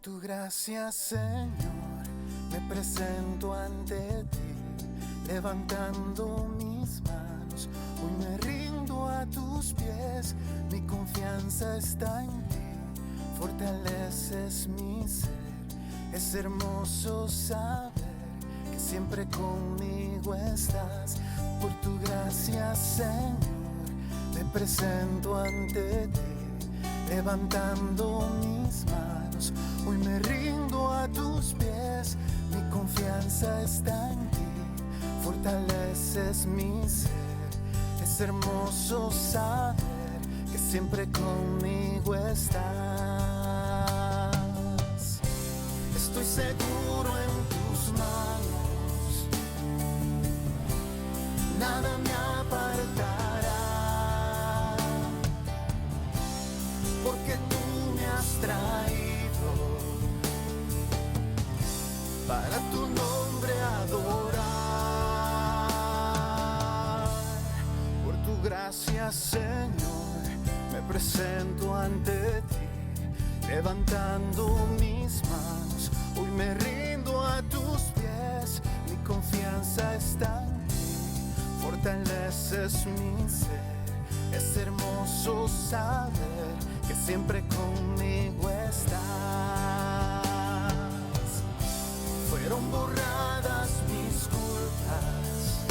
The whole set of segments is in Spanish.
Tu gracia, Señor, me presento ante ti, levantando mis manos. Hoy me rindo a tus pies, mi confianza está en ti, fortaleces mi ser. Es hermoso saber que siempre conmigo estás. Por tu gracia, Señor, me presento ante ti, levantando mis manos. Hoy me rindo a tus pies, mi confianza está en ti, fortaleces mi ser. Es hermoso saber que siempre conmigo estás. Estoy seguro en tus manos, nada me apartará, porque tú me has traído para tu nombre adorar. Por tu gracia, Señor, me presento ante ti, levantando mis manos. Hoy me rindo a tus pies, mi confianza está en ti, fortaleces mi ser. Es hermoso saber que siempre conmigo estás. Fueron borradas mis culpas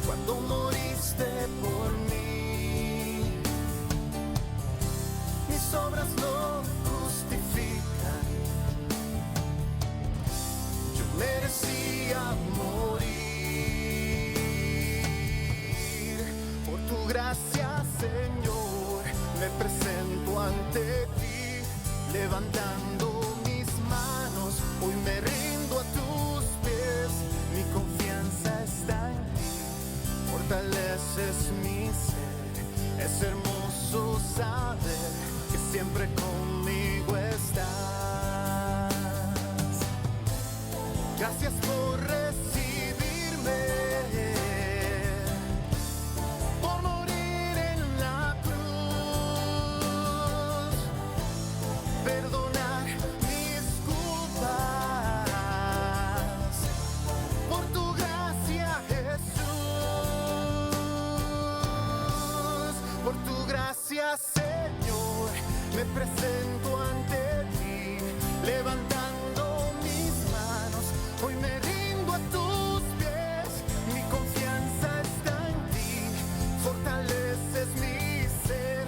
cuando moriste por mí. Mis obras no justifican, yo merecía morir. Por tu gracia, Señor, me presento ante ti, levantando mis manos. Hoy me rindo a tus pies, mi confianza está en ti, fortaleces mi ser. Es hermoso saber que siempre conmigo estás. Gracias por recibirme, por morir en la cruz, perdonar mis culpas. Por tu gracia, Jesús, por tu gracia, Señor, me presento ante ti, levantando mis manos. Hoy me rindo a tus pies, mi confianza está en ti, fortaleces mi ser.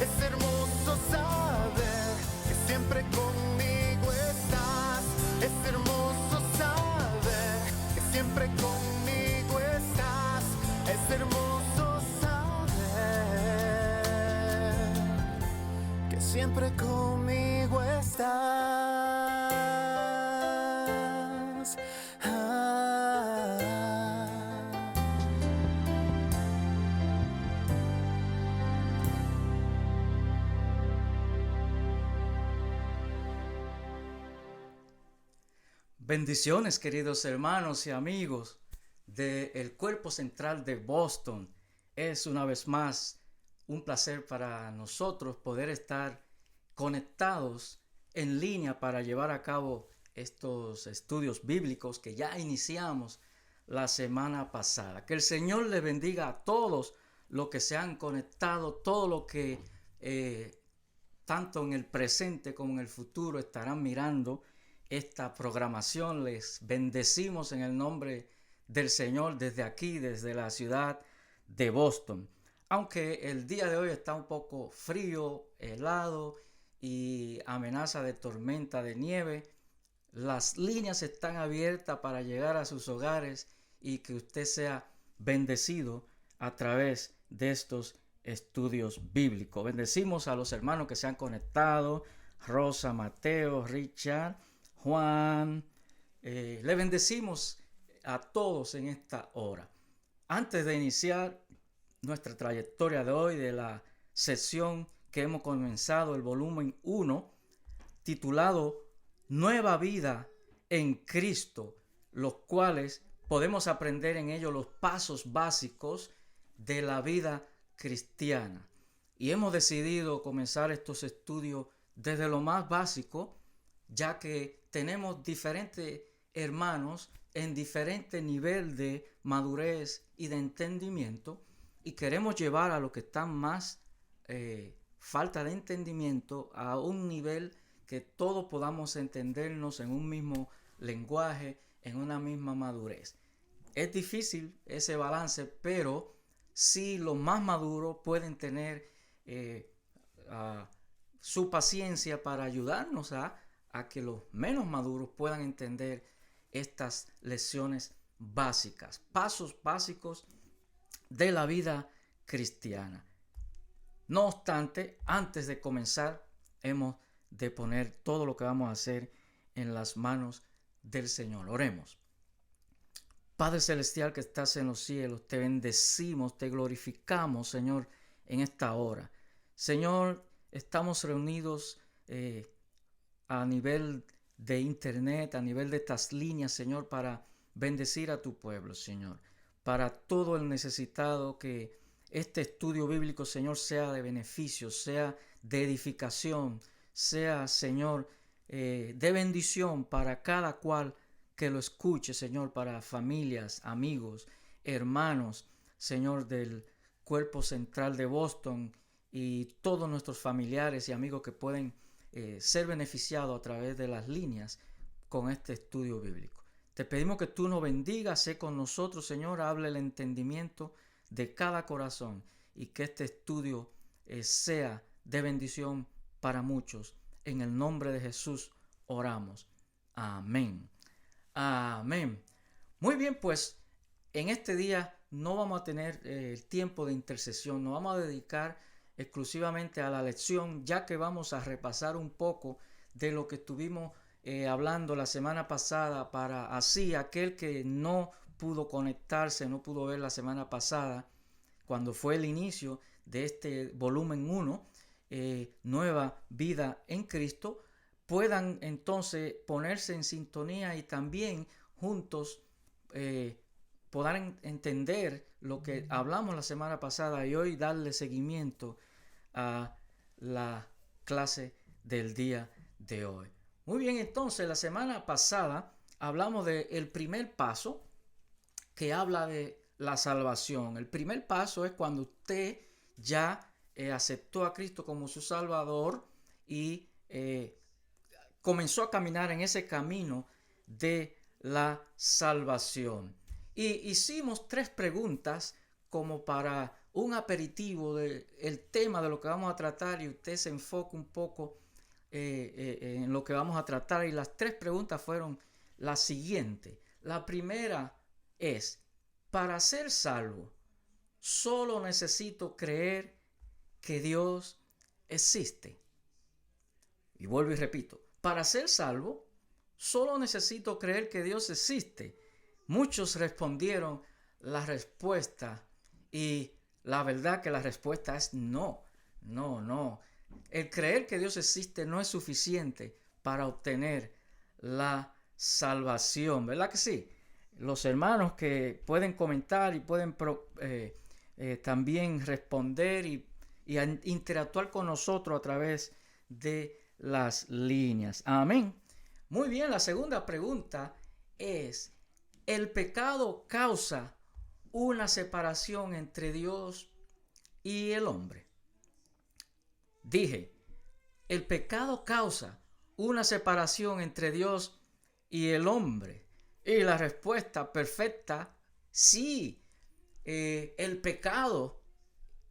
Es hermoso saber que siempre conmigo estás. Es hermoso saber que siempre conmigo estás. Es hermoso saber que siempre conmigo estás. Bendiciones, queridos hermanos y amigos del cuerpo central de Boston. Es una vez más un placer para nosotros poder estar conectados en línea para llevar a cabo estos estudios bíblicos que ya iniciamos la semana pasada. Que el Señor le bendiga a todos los que se han conectado, todo lo que tanto en el presente como en el futuro estarán mirando esta programación. Les bendecimos en el nombre del Señor desde aquí, desde la ciudad de Boston. Aunque el día de hoy está un poco frío, helado y amenaza de tormenta de nieve, las líneas están abiertas para llegar a sus hogares y que usted sea bendecido a través de estos estudios bíblicos. Bendecimos a los hermanos que se han conectado: Rosa, Mateo, Richard, Juan. Le bendecimos a todos en esta hora. Antes de iniciar nuestra trayectoria de hoy, de la sesión que hemos comenzado, el volumen 1, titulado Nueva Vida en Cristo, los cuales podemos aprender en ellos los pasos básicos de la vida cristiana. Y hemos decidido comenzar estos estudios desde lo más básico, ya que tenemos diferentes hermanos en diferente nivel de madurez y de entendimiento, y queremos llevar a los que están más falta de entendimiento a un nivel que todos podamos entendernos en un mismo lenguaje, en una misma madurez. Es difícil ese balance, pero sí los más maduros pueden tener su paciencia para ayudarnos a que los menos maduros puedan entender estas lecciones básicas, pasos básicos de la vida cristiana. No obstante, antes de comenzar, hemos de poner todo lo que vamos a hacer en las manos del Señor. Oremos. Padre Celestial que estás en los cielos, te bendecimos, te glorificamos, Señor, en esta hora. Señor, estamos reunidos a nivel de internet, a nivel de estas líneas, Señor, para bendecir a tu pueblo, Señor. Para todo el necesitado, que este estudio bíblico, Señor, sea de beneficio, sea de edificación, sea, Señor, de bendición para cada cual que lo escuche, Señor, para familias, amigos, hermanos, Señor, del cuerpo central de Boston y todos nuestros familiares y amigos que pueden ser beneficiados a través de las líneas con este estudio bíblico. Te pedimos que tú nos bendigas, sé con nosotros, Señor, hable el entendimiento de cada corazón y que este estudio sea de bendición para muchos. En el nombre de Jesús oramos. Amén. Amén. Muy bien, pues en este día no vamos a tener el tiempo de intercesión, nos vamos a dedicar exclusivamente a la lección, ya que vamos a repasar un poco de lo que estuvimos hablando la semana pasada, para así aquel que no pudo conectarse, no pudo ver la semana pasada, cuando fue el inicio de este volumen 1, Nueva Vida en Cristo, puedan entonces ponerse en sintonía y también juntos podrán entender lo que hablamos la semana pasada y hoy darle seguimiento a la clase del día de hoy. Muy bien, entonces la semana pasada hablamos del primer paso, que habla de la salvación. El primer paso es cuando usted ya aceptó a Cristo como su Salvador y comenzó a caminar en ese camino de la salvación. Y hicimos 3 preguntas como para un aperitivo del tema de lo que vamos a tratar, y usted se enfoca un poco en lo que vamos a tratar. Y las 3 preguntas fueron las siguientes. La primera es: para ser salvo, solo necesito creer que Dios existe. Y vuelvo y repito, para ser salvo, solo necesito creer que Dios existe. Muchos respondieron la respuesta, y la verdad que la respuesta es no. El creer que Dios existe no es suficiente para obtener la salvación, ¿verdad que sí? Los hermanos que pueden comentar y pueden también responder y interactuar con nosotros a través de las líneas. Amén. Muy bien, la segunda pregunta es: ¿el pecado causa una separación entre Dios y el hombre? Dije, el pecado causa una separación entre Dios y el hombre. Y la respuesta perfecta: sí. El pecado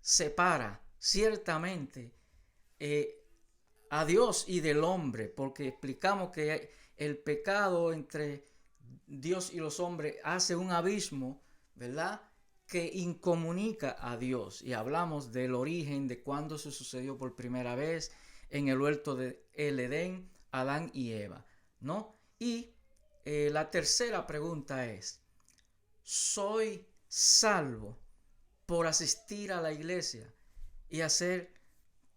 separa ciertamente a Dios y del hombre, porque explicamos que el pecado entre Dios y los hombres hace un abismo, ¿verdad?, que incomunica a Dios. Y hablamos del origen, de cuándo se sucedió por primera vez en el huerto del Edén, Adán y Eva, ¿no? Y la tercera pregunta es: ¿soy salvo por asistir a la iglesia y hacer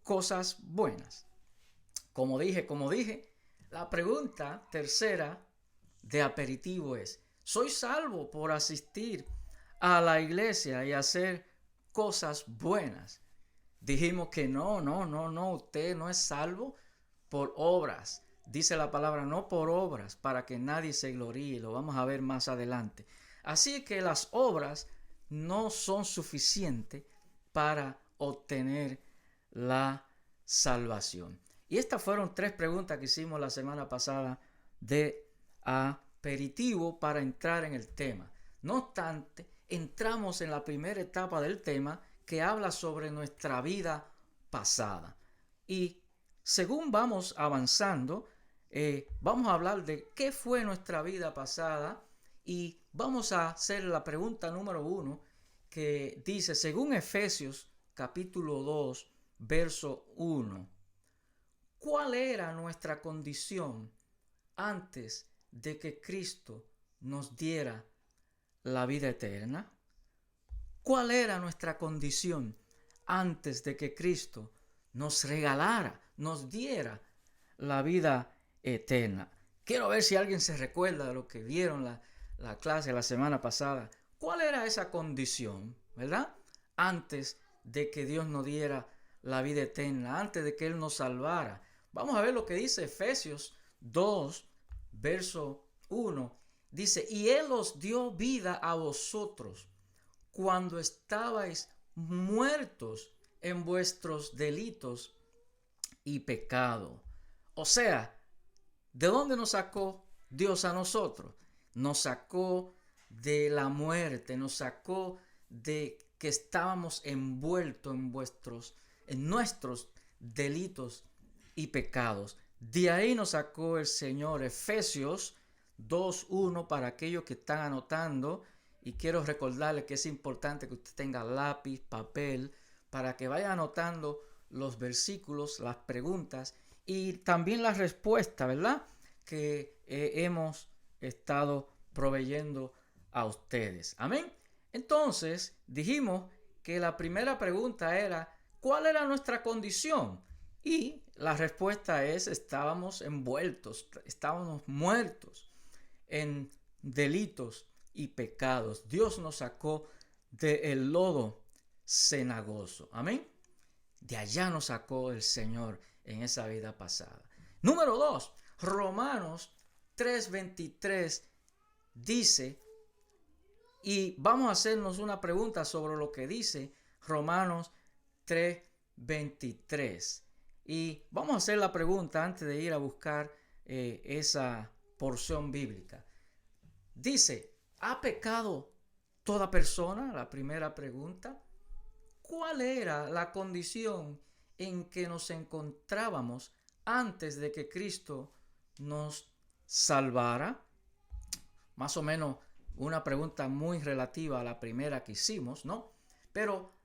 cosas buenas? Como dije, la pregunta tercera de aperitivo es: ¿soy salvo por asistir a la iglesia y hacer cosas buenas? Dijimos que no, usted no es salvo por obras. Dice la palabra, no por obras, para que nadie se gloríe. Lo vamos a ver más adelante. Así que las obras no son suficientes para obtener la salvación. Y estas fueron 3 preguntas que hicimos la semana pasada de aperitivo para entrar en el tema. No obstante, entramos en la primera etapa del tema que habla sobre nuestra vida pasada. Y según vamos avanzando, vamos a hablar de qué fue nuestra vida pasada y vamos a hacer la pregunta número 1 que dice, según Efesios capítulo 2, verso 1, ¿cuál era nuestra condición antes de que Cristo nos diera la vida eterna? ¿Cuál era nuestra condición antes de que Cristo nos regalara, nos diera la vida eterna? Quiero ver si alguien se recuerda de lo que vieron la clase la semana pasada. ¿Cuál era esa condición, verdad? Antes de que Dios nos diera la vida eterna, antes de que Él nos salvara. Vamos a ver lo que dice Efesios 2, verso 1. Dice, y Él os dio vida a vosotros cuando estabais muertos en vuestros delitos y pecado. O sea, ¿de dónde nos sacó Dios a nosotros? Nos sacó de la muerte, nos sacó de que estábamos envueltos en nuestros delitos y pecados. De ahí nos sacó el Señor. Efesios 2:1 para aquellos que están anotando, y quiero recordarles que es importante que usted tenga lápiz, papel, para que vaya anotando los versículos, las preguntas y también la respuesta, ¿verdad? Que hemos estado proveyendo a ustedes. Amén. Entonces, dijimos que la primera pregunta era, ¿cuál era nuestra condición? Y la respuesta es, estábamos envueltos, estábamos muertos en delitos y pecados. Dios nos sacó del lodo cenagoso. Amén. De allá nos sacó el Señor en esa vida pasada. Número 2, Romanos 3:23 dice, y vamos a hacernos una pregunta sobre lo que dice Romanos 3:23. Y vamos a hacer la pregunta antes de ir a buscar esa porción bíblica. Dice, ¿ha pecado toda persona? La primera pregunta. ¿Cuál era la condición en que nos encontrábamos antes de que Cristo nos salvara? Más o menos una pregunta muy relativa a la primera que hicimos, ¿no? Pero,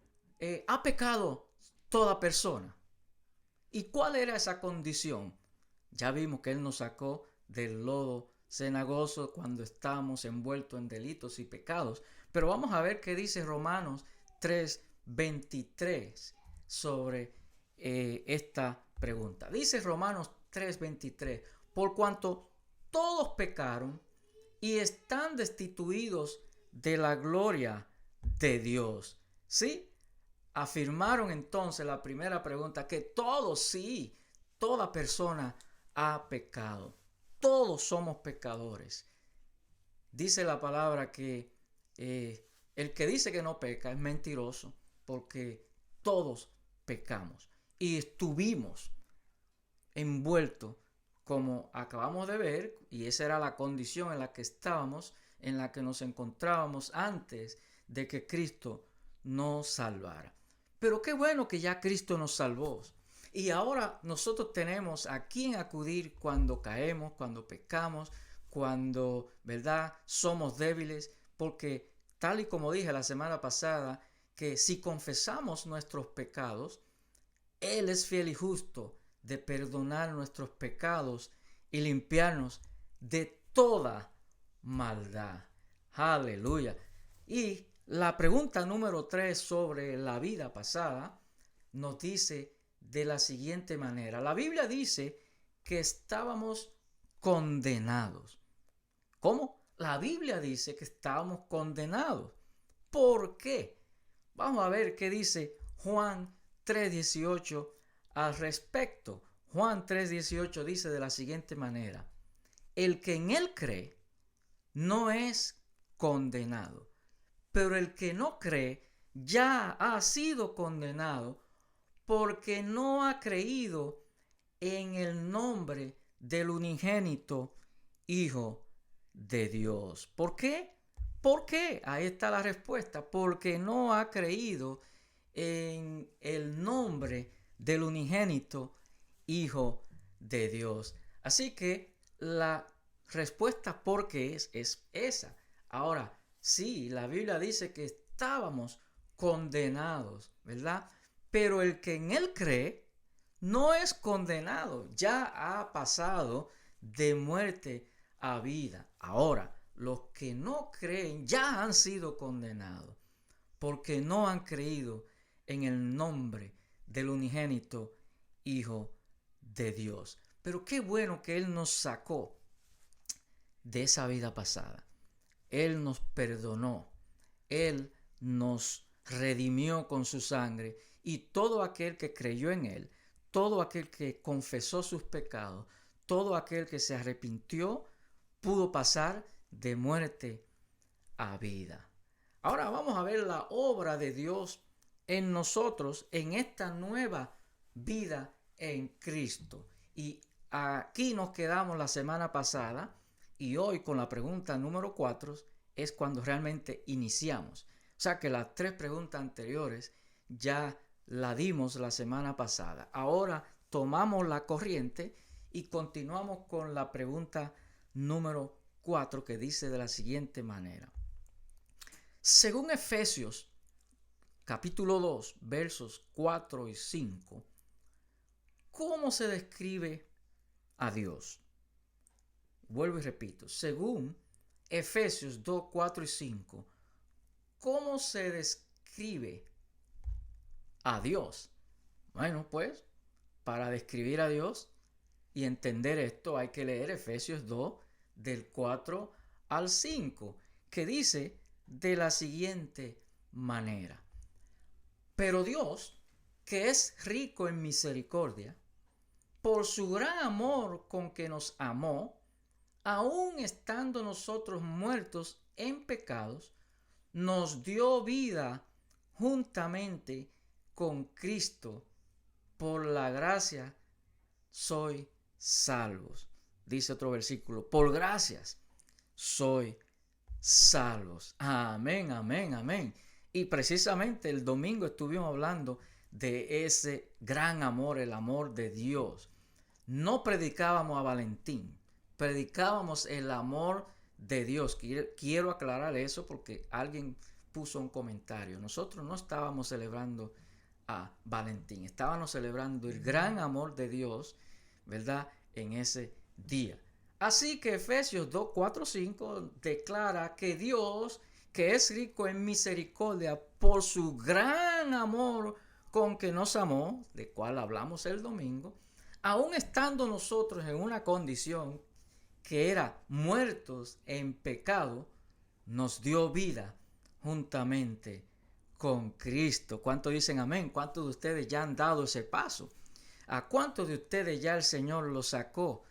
¿ha pecado toda persona? ¿Y cuál era esa condición? Ya vimos que Él nos sacó del lodo cenagoso cuando estábamos envueltos en delitos y pecados. Pero vamos a ver qué dice Romanos 3:23 sobre esta pregunta. Dice Romanos 3:23, por cuanto todos pecaron y están destituidos de la gloria de Dios. ¿Sí? Afirmaron entonces la primera pregunta que todos, sí, toda persona ha pecado. Todos somos pecadores. Dice la palabra que el que dice que no peca es mentiroso, porque todos pecamos y estuvimos envueltos, como acabamos de ver, y esa era la condición en la que estábamos, en la que nos encontrábamos antes de que Cristo nos salvara. Pero qué bueno que ya Cristo nos salvó. Y ahora nosotros tenemos a quién acudir cuando caemos, cuando pecamos, cuando, ¿verdad?, somos débiles, porque tal y como dije la semana pasada, que si confesamos nuestros pecados, Él es fiel y justo de perdonar nuestros pecados y limpiarnos de toda maldad. Aleluya. Y la pregunta número 3 sobre la vida pasada nos dice de la siguiente manera. La Biblia dice que estábamos condenados. ¿Cómo? La Biblia dice que estábamos condenados. ¿Por qué? Vamos a ver qué dice Juan 3:18 al respecto. Juan 3:18 dice de la siguiente manera: el que en él cree no es condenado, pero el que no cree ya ha sido condenado porque no ha creído en el nombre del unigénito Hijo de Dios. ¿Por qué? ¿Por qué? Ahí está la respuesta. Porque no ha creído en el nombre del unigénito Hijo de Dios. Así que la respuesta por qué es esa. Ahora, sí, la Biblia dice que estábamos condenados, ¿verdad? Pero el que en él cree no es condenado, ya ha pasado de muerte a vida. Ahora, los que no creen ya han sido condenados porque no han creído en el nombre del unigénito Hijo de Dios. Pero qué bueno que Él nos sacó de esa vida pasada. Él nos perdonó. Él nos redimió con su sangre. Y todo aquel que creyó en Él, todo aquel que confesó sus pecados, todo aquel que se arrepintió, pudo pasar de muerte a vida. Ahora vamos a ver la obra de Dios en nosotros, en esta nueva vida en Cristo. Y aquí nos quedamos la semana pasada y hoy con la pregunta número 4 es cuando realmente iniciamos. O sea que las 3 preguntas anteriores ya la dimos la semana pasada. Ahora tomamos la corriente y continuamos con la pregunta número 4 que dice de la siguiente manera. Según Efesios capítulo 2 versos 4 y 5, ¿cómo se describe a Dios? Vuelvo y repito, según Efesios 2, 4 y 5, ¿cómo se describe a Dios? Bueno, pues, para describir a Dios y entender esto hay que leer Efesios 2 del 4 al 5, que dice de la siguiente manera: pero Dios, que es rico en misericordia, por su gran amor con que nos amó, aun estando nosotros muertos en pecados, nos dio vida juntamente con Cristo. Por la gracia soy salvos. Dice otro versículo: por gracias soy salvos. Amén, amén, amén. Y precisamente el domingo estuvimos hablando de ese gran amor, el amor de Dios. No predicábamos a Valentín, predicábamos el amor de Dios. Quiero aclarar eso porque alguien puso un comentario. Nosotros no estábamos celebrando a Valentín, estábamos celebrando el gran amor de Dios, ¿verdad? En ese día. Así que Efesios 2, 4, 5 declara que Dios, que es rico en misericordia, por su gran amor con que nos amó, de cual hablamos el domingo, aun estando nosotros en una condición que era muertos en pecado, nos dio vida juntamente con Cristo. ¿Cuántos dicen amén? ¿Cuántos de ustedes ya han dado ese paso? ¿A cuántos de ustedes ya el Señor los sacó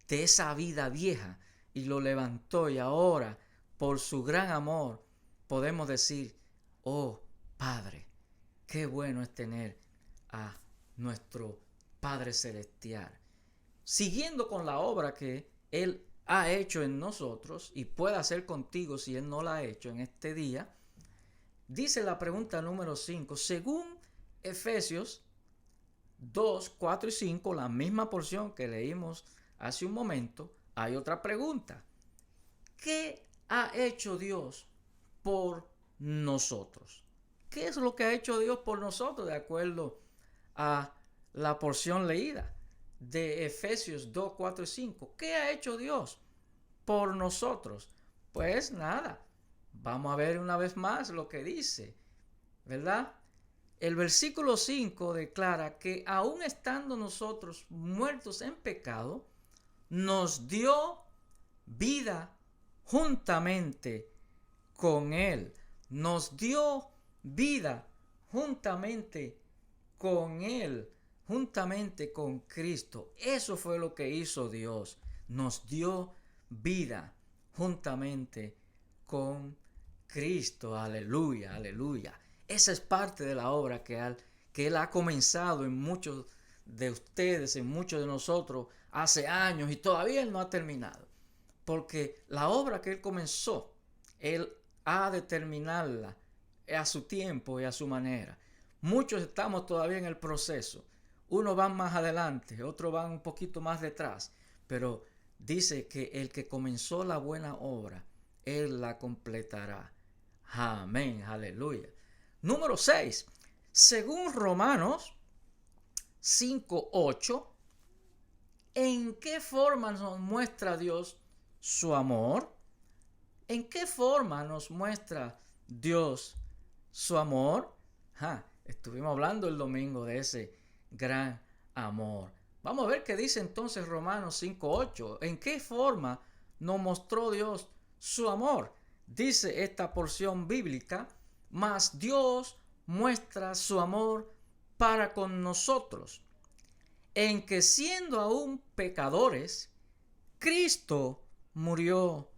de esa vida vieja y lo levantó, y ahora por su gran amor podemos decir: oh Padre, qué bueno es tener a nuestro Padre Celestial? Siguiendo con la obra que Él ha hecho en nosotros y puede hacer contigo si Él no la ha hecho en este día, dice la pregunta número 5, según Efesios 2, 4 y 5, la misma porción que leímos hace un momento, hay otra pregunta. ¿Qué ha hecho Dios por nosotros? ¿Qué es lo que ha hecho Dios por nosotros de acuerdo a la porción leída de Efesios 2, 4 y 5? ¿Qué ha hecho Dios por nosotros? Pues nada, vamos a ver una vez más lo que dice, ¿verdad? El versículo 5 declara que aun estando nosotros muertos en pecado, nos dio vida juntamente con Él. Nos dio vida juntamente con Él. juntamente con Cristo. Eso fue lo que hizo Dios. Nos dio vida juntamente con Cristo. Aleluya, aleluya. Esa es parte de la obra que Él ha comenzado en muchos de ustedes, en muchos de nosotros, hace años, y todavía Él no ha terminado. Porque la obra que Él comenzó, Él ha de terminarla a su tiempo y a su manera. Muchos estamos todavía en el proceso. Unos van más adelante, otros van un poquito más detrás. Pero dice que el que comenzó la buena obra, Él la completará. Amén, aleluya. Número 6. Según Romanos 5:8, ¿en qué forma nos muestra Dios su amor? ¿En qué forma nos muestra Dios su amor? Estuvimos hablando el domingo de ese gran amor. Vamos a ver qué dice entonces Romanos 5:8. ¿En qué forma nos mostró Dios su amor? Dice esta porción bíblica: mas Dios muestra su amor para con nosotros, en que siendo aún pecadores, Cristo murió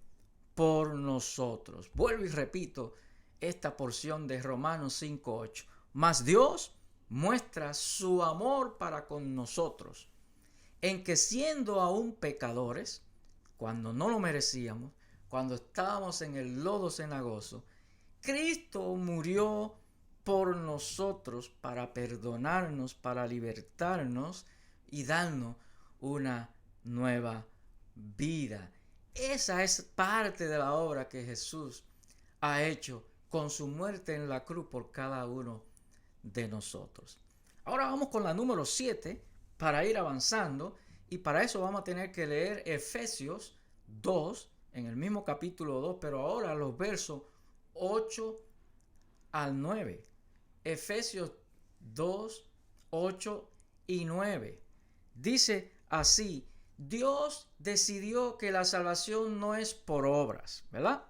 por nosotros. Vuelvo y repito esta porción de Romanos 5:8. Mas Dios muestra su amor para con nosotros, en que siendo aún pecadores, cuando no lo merecíamos, cuando estábamos en el lodo cenagoso, Cristo murió por nosotros para perdonarnos, para libertarnos y darnos una nueva vida. Esa es parte de la obra que Jesús ha hecho con su muerte en la cruz por cada uno de nosotros. Ahora vamos con la número 7 para ir avanzando, y para eso vamos a tener que leer Efesios 2, en el mismo capítulo 2, pero ahora los versos 8 al 9. Efesios 2, 8 y 9. Dice así: Dios decidió que la salvación no es por obras, ¿verdad?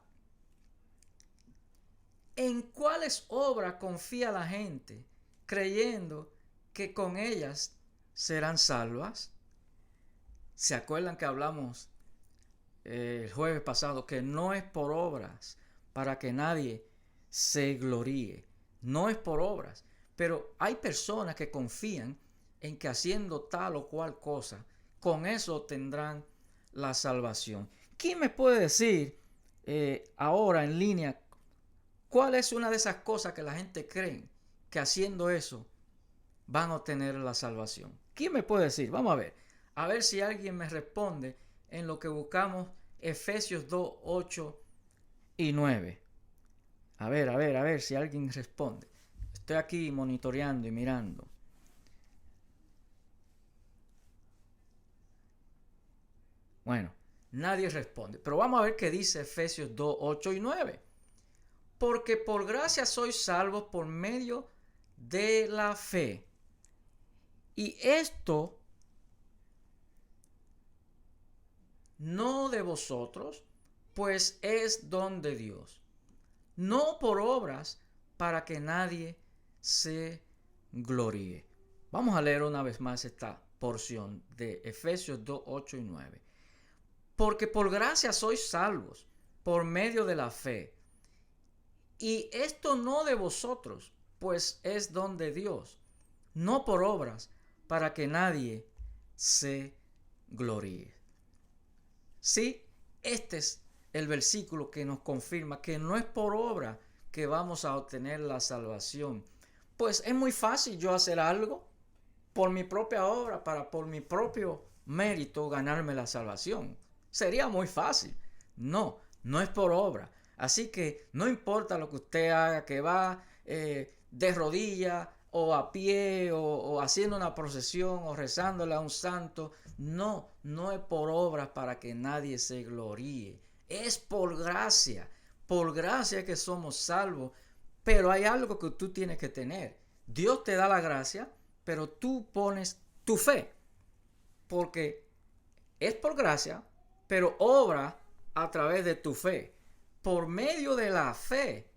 ¿En cuáles obras confía la gente creyendo que con ellas serán salvas? ¿Se acuerdan que hablamos el jueves pasado que no es por obras para que nadie se gloríe? No es por obras, pero hay personas que confían en que haciendo tal o cual cosa, con eso tendrán la salvación. ¿Quién me puede decir ahora en línea cuál es una de esas cosas que la gente cree que haciendo eso van a obtener la salvación? ¿Quién me puede decir? Vamos a ver si alguien me responde en lo que buscamos Efesios 2, 8 y 9. A ver si alguien responde. Estoy aquí monitoreando y mirando. Bueno, nadie responde. Pero vamos a ver qué dice Efesios 2, 8 y 9. Porque por gracia sois salvos por medio de la fe. Y esto no de vosotros, pues es don de Dios. No por obras, para que nadie se gloríe. Vamos a leer una vez más esta porción de Efesios 2, 8 y 9. Porque por gracia sois salvos por medio de la fe. Y esto no de vosotros, pues es don de Dios. No por obras, para que nadie se gloríe. Sí, este es el versículo que nos confirma que no es por obra que vamos a obtener la salvación. Pues es muy fácil yo hacer algo por mi propia obra, para por mi propio mérito ganarme la salvación. Sería muy fácil. No es por obra. Así que no importa lo que usted haga, que va de rodillas o a pie o haciendo una procesión o rezándole a un santo. No es por obras para que nadie se gloríe. Es por gracia que somos salvos. Pero hay algo que tú tienes que tener. Dios te da la gracia, pero tú pones tu fe. Porque es por gracia, pero obra a través de tu fe. Por medio de la fe.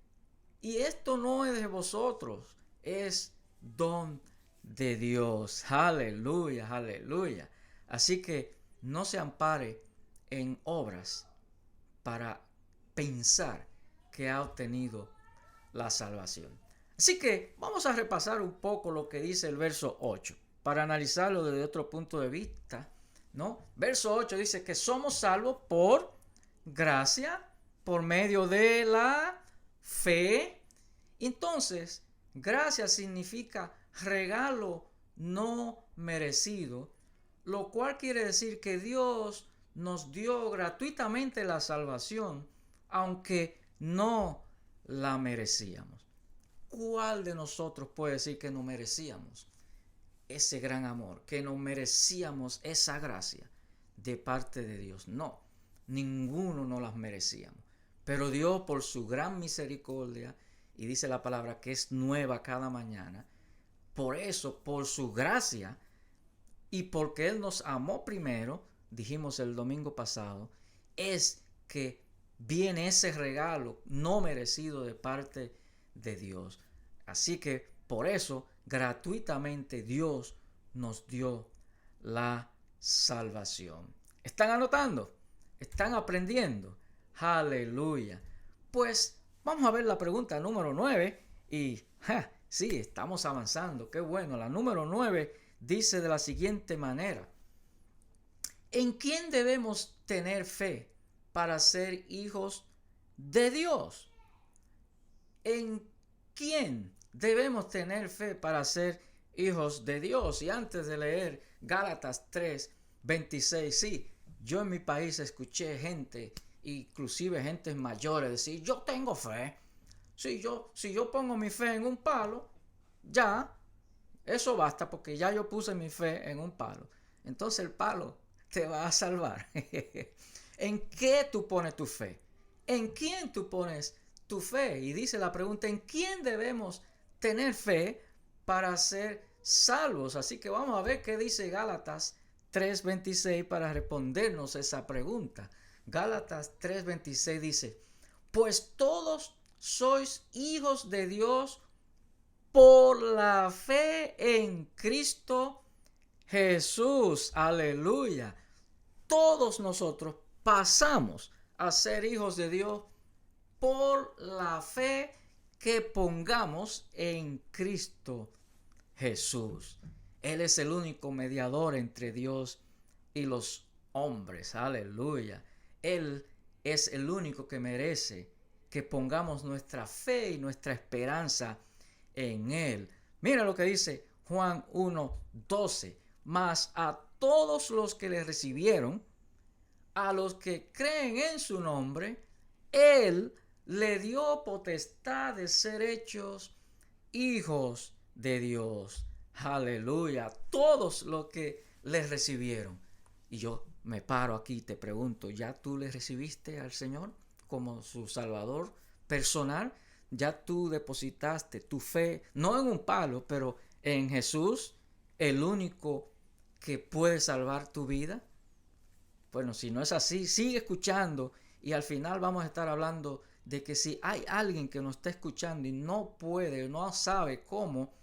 Y esto no es de vosotros, es don de Dios. Aleluya, aleluya. Así que no se ampare en obras para pensar que ha obtenido la salvación. Así que vamos a repasar un poco lo que dice el verso 8 para analizarlo desde otro punto de vista, ¿no? Verso 8 dice que somos salvos por gracia, por medio de la fe. Entonces, gracia significa regalo no merecido, lo cual quiere decir que Dios nos dio gratuitamente la salvación, aunque no la merecíamos. ¿Cuál de nosotros puede decir que no merecíamos ese gran amor, que no merecíamos esa gracia de parte de Dios? No, ninguno no las merecíamos. Pero Dios, por su gran misericordia, y dice la palabra que es nueva cada mañana, por eso, por su gracia y porque Él nos amó primero, dijimos el domingo pasado, es que viene ese regalo no merecido de parte de Dios. Así que por eso gratuitamente Dios nos dio la salvación. ¿Están anotando? ¿Están aprendiendo? Aleluya. Pues vamos a ver la pregunta número 9 y sí, estamos avanzando. Qué bueno. La número 9 dice de la siguiente manera: ¿en quién debemos tener fe para ser hijos de Dios? ¿En quién debemos tener fe para ser hijos de Dios? Y antes de leer Gálatas 3:26, sí, yo en mi país escuché gente, inclusive gentes mayores, decir: yo tengo fe. Si yo pongo mi fe en un palo, ya, eso basta, porque ya yo puse mi fe en un palo. Entonces el palo te va a salvar. ¿En qué tú pones tu fe? ¿En quién tú pones tu fe? Y dice la pregunta: ¿en quién debemos tener fe para ser salvos? Así que vamos a ver qué dice Gálatas 3:26 para respondernos esa pregunta. Gálatas 3:26 dice: pues todos sois hijos de Dios por la fe en Cristo Jesús. Aleluya. Todos nosotros pasamos a ser hijos de Dios por la fe que pongamos en Cristo Jesús. Él es el único mediador entre Dios y los hombres. Aleluya. Él es el único que merece que pongamos nuestra fe y nuestra esperanza en Él. Mira lo que dice Juan 1:12. Mas a todos los que le recibieron, a los que creen en su nombre, Él le dio potestad de ser hechos hijos de Dios. Aleluya. Todos los que le recibieron. Y yo me paro aquí y te pregunto: ¿ya tú le recibiste al Señor como su Salvador personal? ¿Ya tú depositaste tu fe, no en un palo, pero en Jesús, el único que puede salvar tu vida? Bueno, si no es así, sigue escuchando y al final vamos a estar hablando de que si hay alguien que nos está escuchando y no puede, no sabe cómo,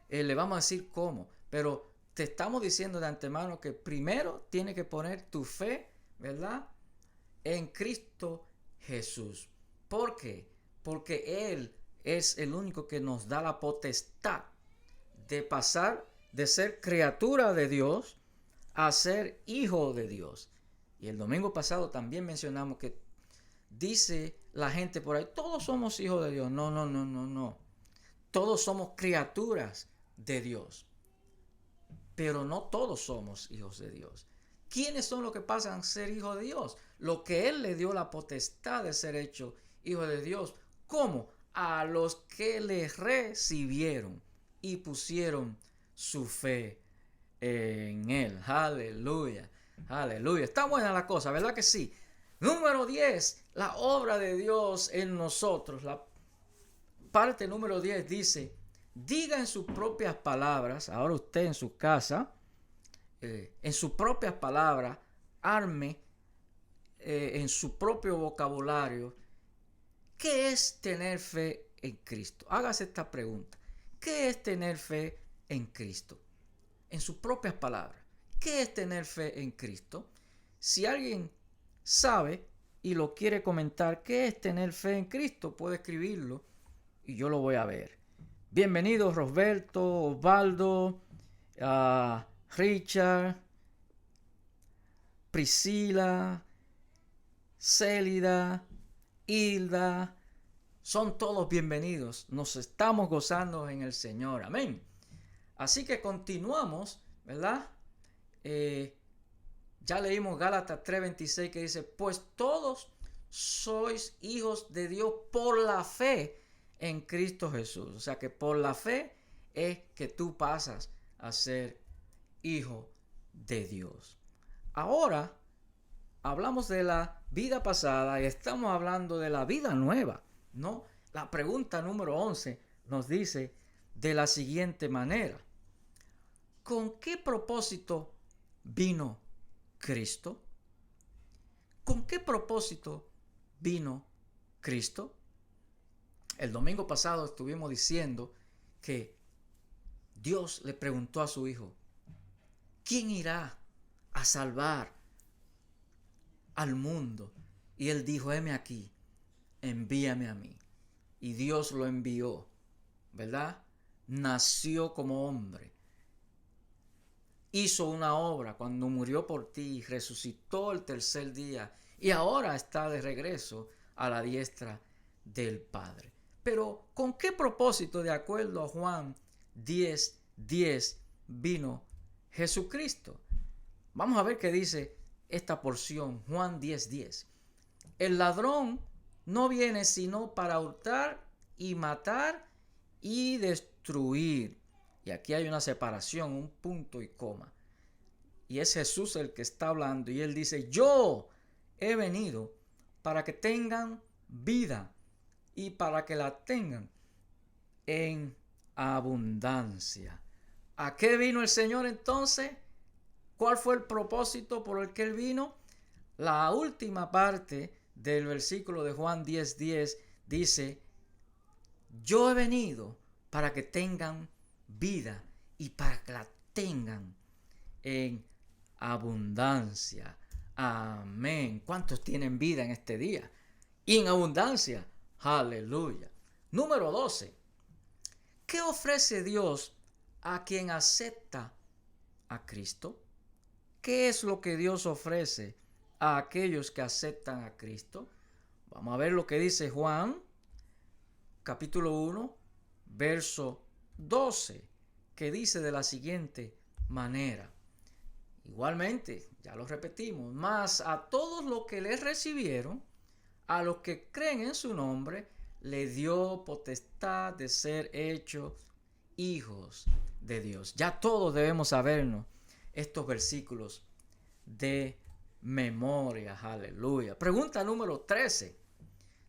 le vamos a decir cómo. Pero te estamos diciendo de antemano que primero tienes que poner tu fe, ¿verdad?, en Cristo Jesús. ¿Por qué? Porque Él es el único que nos da la potestad de pasar de ser criatura de Dios a ser hijo de Dios. Y el domingo pasado también mencionamos que dice la gente por ahí: todos somos hijos de Dios. No. Todos somos criaturas de Dios, pero no todos somos hijos de Dios. ¿Quiénes son los que pasan a ser hijos de Dios? Lo que Él le dio la potestad de ser hecho hijo de Dios. ¿Cómo? A los que le recibieron y pusieron su fe en Él. Aleluya. Aleluya. Está buena la cosa, ¿verdad que sí? Número 10. La obra de Dios en nosotros. La parte número 10 dice: diga en sus propias palabras, ahora usted en su casa, en sus propias palabras, arme en su propio vocabulario, ¿qué es tener fe en Cristo? Hágase esta pregunta: ¿qué es tener fe en Cristo. En sus propias palabras. ¿Qué es tener fe en Cristo? Si alguien sabe y lo quiere comentar, ¿qué es tener fe en Cristo? Puede escribirlo y yo lo voy a ver. Bienvenidos Roberto, Osvaldo, Richard, Priscila, Célida, Hilda. Son todos bienvenidos. Nos estamos gozando en el Señor. Amén. Así que continuamos, ¿verdad? Ya leímos Gálatas 3:26 que dice, pues todos sois hijos de Dios por la fe en Cristo Jesús. O sea que por la fe es que tú pasas a ser hijo de Dios. Ahora hablamos de la vida pasada y estamos hablando de la vida nueva, ¿no? La pregunta número 11 nos dice de la siguiente manera. ¿Con qué propósito vino Cristo? ¿Con qué propósito vino Cristo? El domingo pasado estuvimos diciendo que Dios le preguntó a su hijo, ¿quién irá a salvar al mundo? Y él dijo, heme aquí, envíame a mí. Y Dios lo envió, ¿verdad? Nació como hombre. Hizo una obra cuando murió por ti, resucitó el tercer día y ahora está de regreso a la diestra del Padre. Pero ¿con qué propósito, de acuerdo a Juan 10:10, vino Jesucristo? Vamos a ver qué dice esta porción, Juan 10:10. El ladrón no viene sino para hurtar y matar y destruir. Y aquí hay una separación, un punto y coma. Y es Jesús el que está hablando y él dice, yo he venido para que tengan vida y para que la tengan en abundancia. ¿A qué vino el Señor entonces? ¿Cuál fue el propósito por el que él vino? La última parte del versículo de Juan 10:10 dice, yo he venido para que tengan vida y para que la tengan en abundancia. Amén. ¿Cuántos tienen vida en este día? Y en abundancia. Aleluya. Número 12. ¿Qué ofrece Dios a quien acepta a Cristo? ¿Qué es lo que Dios ofrece a aquellos que aceptan a Cristo? Vamos a ver lo que dice Juan, capítulo 1, verso 12, que dice de la siguiente manera. Igualmente, ya lo repetimos, mas a todos los que le recibieron, a los que creen en su nombre, le dio potestad de ser hechos hijos de Dios. Ya todos debemos sabernos estos versículos de memoria. Aleluya. Pregunta número 13.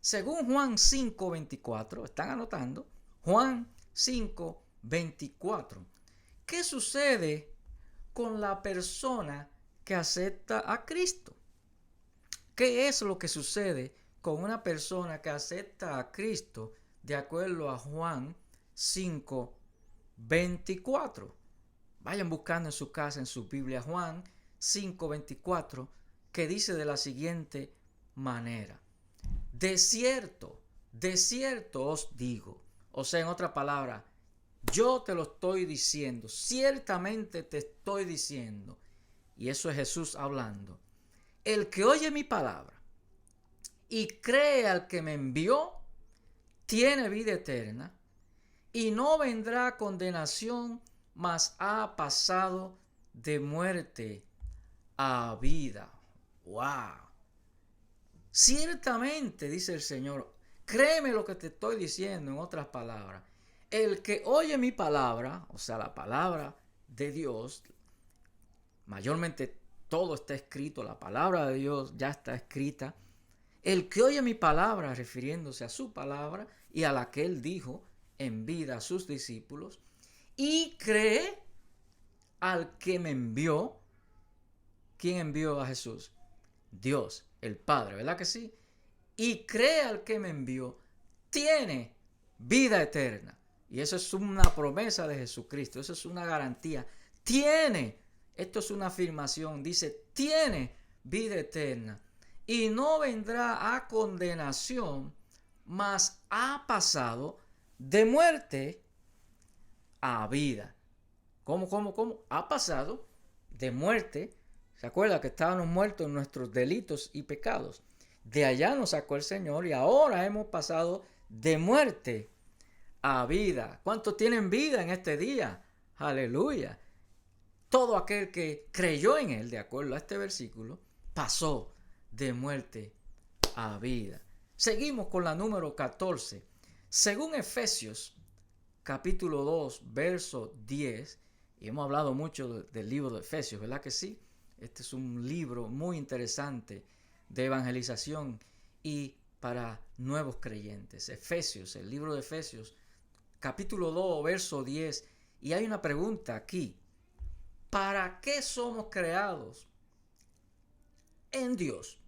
Según Juan 5:24, ¿están anotando? Juan 5:24. ¿Qué sucede con la persona que acepta a Cristo? ¿Qué es lo que sucede con una persona que acepta a Cristo de acuerdo a Juan 5:24? Vayan buscando en su casa, en su Biblia, Juan 5:24, que dice de la siguiente manera. De cierto os digo. O sea, en otra palabra, yo te lo estoy diciendo, ciertamente te estoy diciendo. Y eso es Jesús hablando. El que oye mi palabra y cree al que me envió, tiene vida eterna y no vendrá condenación, mas ha pasado de muerte a vida. ¡Wow! Ciertamente, dice el Señor, créeme lo que te estoy diciendo, en otras palabras. El que oye mi palabra, o sea, la palabra de Dios, mayormente todo está escrito, la palabra de Dios ya está escrita. El que oye mi palabra, refiriéndose a su palabra y a la que él dijo en vida a sus discípulos, y cree al que me envió. ¿Quién envió a Jesús? Dios, el Padre, ¿verdad que sí? Y cree al que me envió, tiene vida eterna. Y eso es una promesa de Jesucristo, eso es una garantía. Esto es una afirmación, dice, tiene vida eterna y no vendrá a condenación, mas ha pasado de muerte a vida. ¿Cómo? Ha pasado de muerte. ¿Se acuerda que estábamos muertos en nuestros delitos y pecados? De allá nos sacó el Señor y ahora hemos pasado de muerte a vida. ¿Cuántos tienen vida en este día? Aleluya. Todo aquel que creyó en Él, de acuerdo a este versículo, pasó de muerte a vida. Seguimos con la número 14. Según Efesios, capítulo 2, verso 10, y hemos hablado mucho del libro de Efesios, ¿verdad que sí? Este es un libro muy interesante de evangelización y para nuevos creyentes. Efesios, el libro de Efesios, capítulo 2, verso 10, y hay una pregunta aquí. ¿Para qué somos creados en Dios?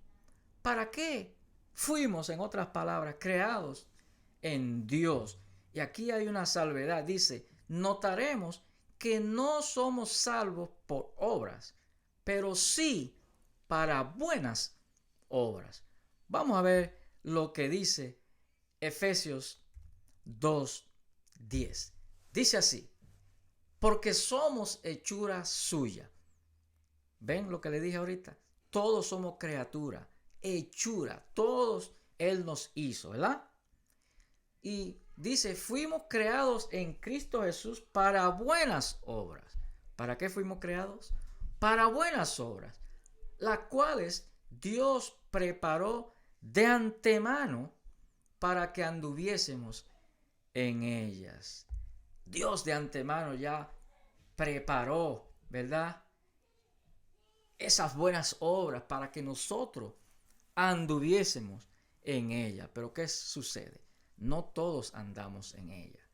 ¿Para qué fuimos, en otras palabras, creados en Dios? Y aquí hay una salvedad. Dice, notaremos que no somos salvos por obras, pero sí para buenas obras. Vamos a ver lo que dice Efesios 2:10. Dice así, porque somos hechura suya. ¿Ven lo que le dije ahorita? Todos somos criatura, hechura, todos Él nos hizo, ¿verdad? Y dice, fuimos creados en Cristo Jesús para buenas obras. ¿Para qué fuimos creados? Para buenas obras, las cuales Dios preparó de antemano para que anduviésemos en ellas. Dios de antemano ya preparó, ¿verdad?, esas buenas obras para que nosotros anduviésemos en ellas. Pero ¿qué sucede? No todos andamos en ella.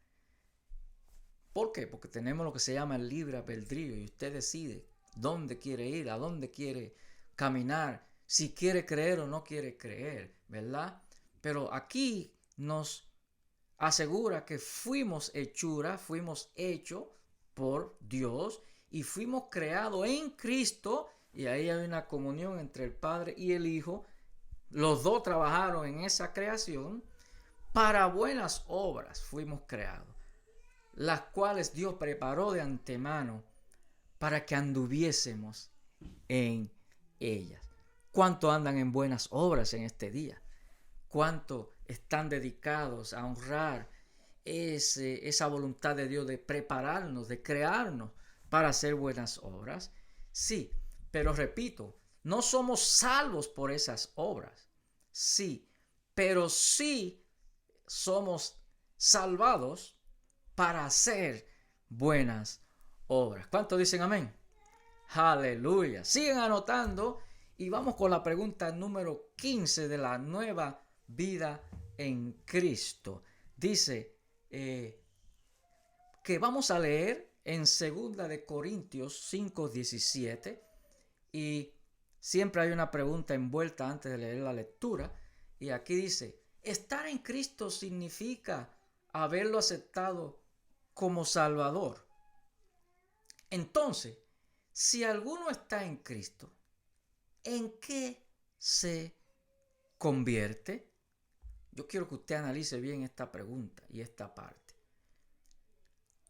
¿Por qué? Porque tenemos lo que se llama el libre albedrío y usted decide dónde quiere ir, a dónde quiere caminar, si quiere creer o no quiere creer, ¿verdad? Pero aquí nos asegura que fuimos hechura, fuimos hechos por Dios y fuimos creados en Cristo, y ahí hay una comunión entre el Padre y el Hijo. Los dos trabajaron en esa creación. Para buenas obras fuimos creados, las cuales Dios preparó de antemano para que anduviésemos en ellas. ¿Cuántos andan en buenas obras en este día? ¿Cuántos están dedicados a honrar esa voluntad de Dios de prepararnos, de crearnos para hacer buenas obras? Sí, pero repito, no somos salvos por esas obras. Sí, pero sí somos salvados para hacer buenas obras. ¿Cuántos dicen amén? Aleluya. Siguen anotando y vamos con la pregunta número 15 de la nueva vida en Cristo. Dice que vamos a leer en 2 de Corintios 5:17, y siempre hay una pregunta envuelta antes de leer la lectura, y aquí dice, estar en Cristo significa haberlo aceptado como Salvador. Entonces, si alguno está en Cristo, ¿en qué se convierte? Yo quiero que usted analice bien esta pregunta y esta parte.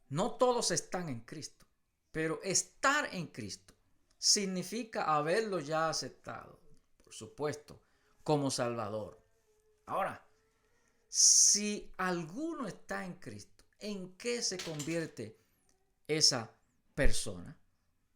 No todos están en Cristo, pero estar en Cristo significa haberlo ya aceptado, por supuesto, como Salvador. Ahora, si alguno está en Cristo, ¿en qué se convierte esa persona?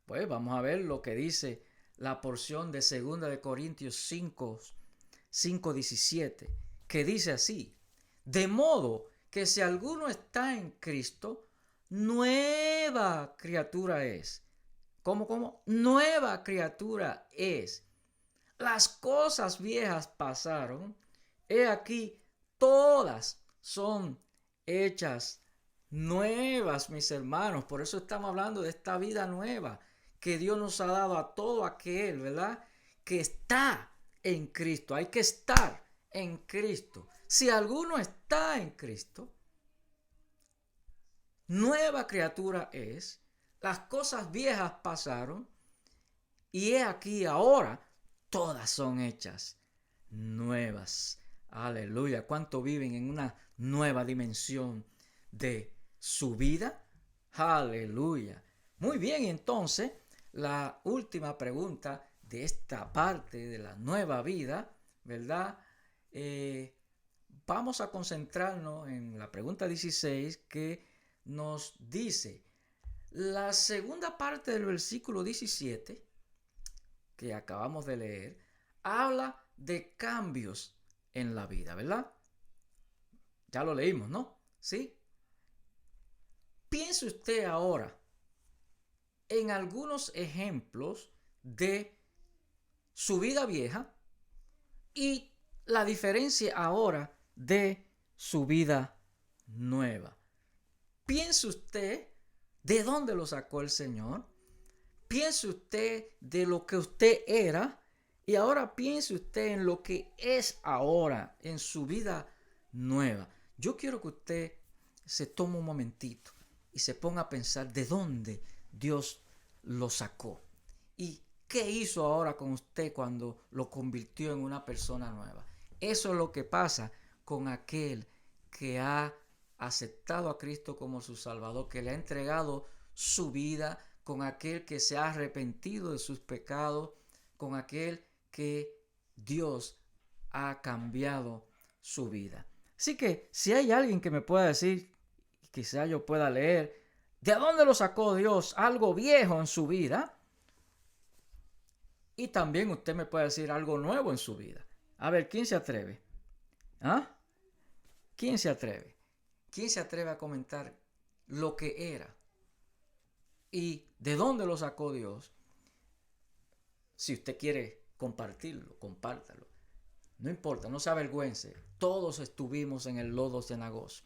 Pues vamos a ver lo que dice la porción de 2 de Corintios 5:17, que dice así, de modo que si alguno está en Cristo, nueva criatura es. ¿Cómo? Nueva criatura es. Las cosas viejas pasaron, he aquí, todas son hechas nuevas, mis hermanos. Por eso estamos hablando de esta vida nueva que Dios nos ha dado a todo aquel, ¿verdad?, que está en Cristo. Hay que estar en Cristo. Si alguno está en Cristo, nueva criatura es, las cosas viejas pasaron, y he aquí ahora todas son hechas nuevas. Aleluya. ¿Cuánto viven en una nueva dimensión de su vida? Aleluya. Muy bien, entonces, la última pregunta de esta parte de la nueva vida, ¿verdad? Vamos a concentrarnos en la pregunta 16 que nos dice, la segunda parte del versículo 17 que acabamos de leer, habla de cambios en la vida, ¿verdad? Ya lo leímos, ¿no? ¿Sí? Piense usted ahora en algunos ejemplos de su vida vieja y la diferencia ahora de su vida nueva. Piense usted de dónde lo sacó el Señor. Piense usted de lo que usted era y ahora piense usted en lo que es ahora en su vida nueva. Yo quiero que usted se tome un momentito y se ponga a pensar de dónde Dios lo sacó y qué hizo ahora con usted cuando lo convirtió en una persona nueva. Eso es lo que pasa con aquel que ha aceptado a Cristo como su Salvador, que le ha entregado su vida, con aquel que se ha arrepentido de sus pecados, con aquel que Dios ha cambiado su vida. Así que si hay alguien que me pueda decir, quizá yo pueda leer, ¿de dónde lo sacó Dios? Algo viejo en su vida. Y también usted me puede decir algo nuevo en su vida. A ver, ¿quién se atreve? ¿Ah? ¿Quién se atreve? ¿Quién se atreve a comentar lo que era? ¿Y de dónde lo sacó Dios? Si usted quiere compartirlo, compártalo. No importa, no se avergüence. Todos estuvimos en el lodo cenagoso.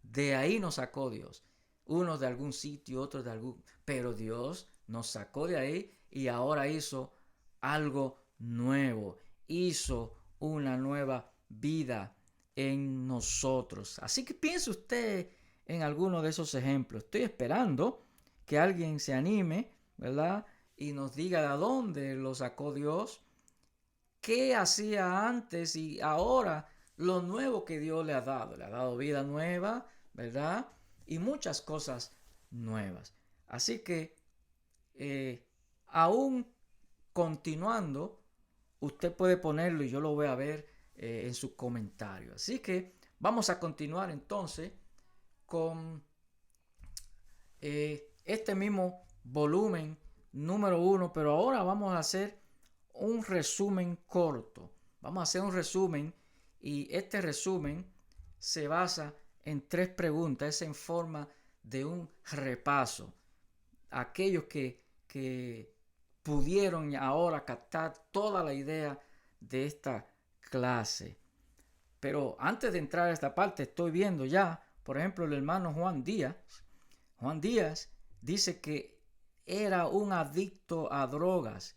De ahí nos sacó Dios. Unos de algún sitio, otros de algún... Pero Dios nos sacó de ahí y ahora hizo algo nuevo. Hizo una nueva vida en nosotros. Así que piense usted en alguno de esos ejemplos. Estoy esperando que alguien se anime, ¿verdad? Y nos diga de dónde lo sacó Dios, qué hacía antes y ahora lo nuevo que Dios le ha dado. Le ha dado vida nueva, ¿verdad? Y muchas cosas nuevas. Así que, aún continuando, usted puede ponerlo y yo lo voy a ver en sus comentarios. Así que vamos a continuar entonces con este mismo volumen número 1, pero ahora vamos a hacer un resumen corto. Vamos a hacer un resumen y este resumen se basa en 3 preguntas, es en forma de un repaso. Aquellos que pudieron ahora captar toda la idea de esta clase. Pero antes de entrar a esta parte, estoy viendo ya, por ejemplo, el hermano Juan Díaz. Juan Díaz dice que era un adicto a drogas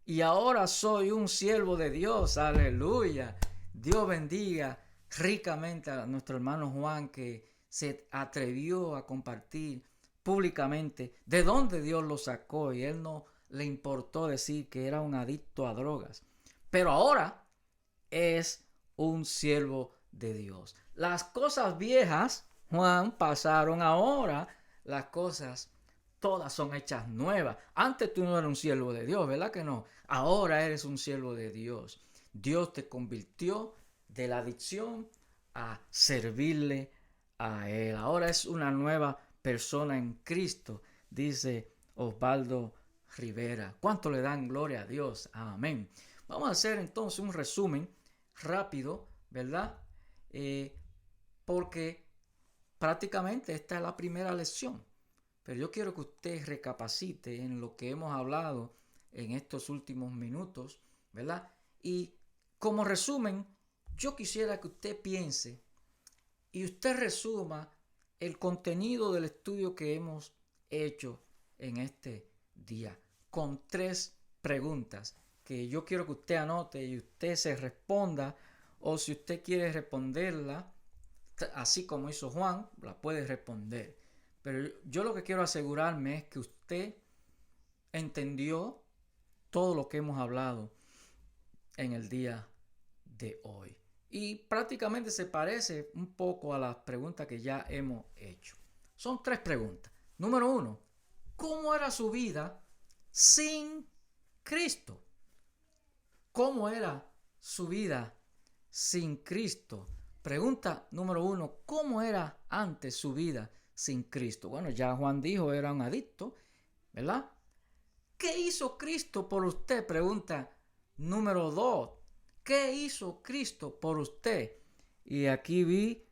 y ahora soy un siervo de Dios. Aleluya. Dios bendiga ricamente a nuestro hermano Juan, que se atrevió a compartir públicamente de dónde Dios lo sacó y él no le importó decir que era un adicto a drogas. Pero ahora es un siervo de Dios. Las cosas viejas, Juan, pasaron. Ahora las cosas todas son hechas nuevas. Antes tú no eras un siervo de Dios, ¿verdad que no? Ahora eres un siervo de Dios. Dios te convirtió de la adicción a servirle a Él. Ahora es una nueva persona en Cristo, dice Osvaldo Rivera. ¿Cuánto le dan gloria a Dios? Amén. Vamos a hacer entonces un resumen rápido, ¿verdad? Porque prácticamente esta es la primera lección. Pero yo quiero que usted recapacite en lo que hemos hablado en estos últimos minutos, ¿verdad? Y como resumen, yo quisiera que usted piense y usted resuma el contenido del estudio que hemos hecho en este día con 3 preguntas que yo quiero que usted anote y usted se responda, o si usted quiere responderla así como hizo Juan, la puede responder. Pero yo lo que quiero asegurarme es que usted entendió todo lo que hemos hablado en el día de hoy. Y prácticamente se parece un poco a las preguntas que ya hemos hecho. Son 3 preguntas. Número 1, ¿cómo era su vida sin Cristo? ¿Cómo era su vida sin Cristo? Pregunta número 1, ¿cómo era antes su vida sin Cristo? Bueno, ya Juan dijo, era un adicto, ¿verdad? ¿Qué hizo Cristo por usted? Pregunta número 2. ¿Qué hizo Cristo por usted? Y aquí vi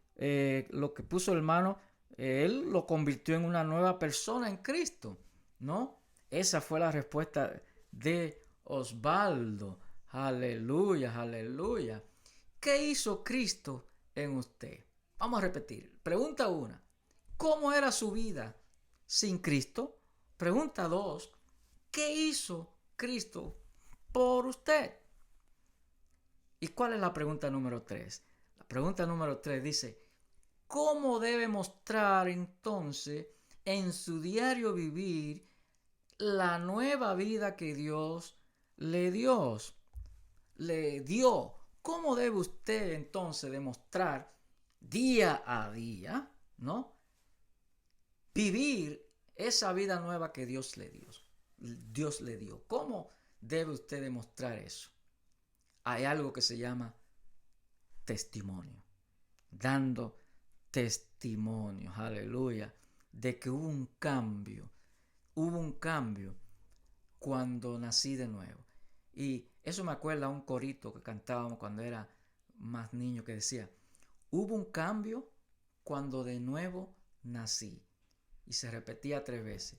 lo que puso el hermano. Él lo convirtió en una nueva persona en Cristo, ¿no? Esa fue la respuesta de Osvaldo. Aleluya, aleluya. ¿Qué hizo Cristo en usted? Vamos a repetir. Pregunta 1. ¿Cómo era su vida sin Cristo? Pregunta 2. ¿Qué hizo Cristo por usted? ¿Y cuál es la pregunta número 3? La pregunta número 3 dice, ¿cómo debe mostrar entonces en su diario vivir la nueva vida que Dios le dio? ¿Cómo debe usted entonces demostrar día a día, ¿no? Vivir esa vida nueva que Dios le dio. Dios le dio. ¿Cómo debe usted demostrar eso? Hay algo que se llama testimonio. Dando testimonio, aleluya, de que hubo un cambio. Hubo un cambio cuando nací de nuevo. Y eso me acuerda a un corito que cantábamos cuando era más niño que decía, hubo un cambio cuando de nuevo nací. Y se repetía 3 veces.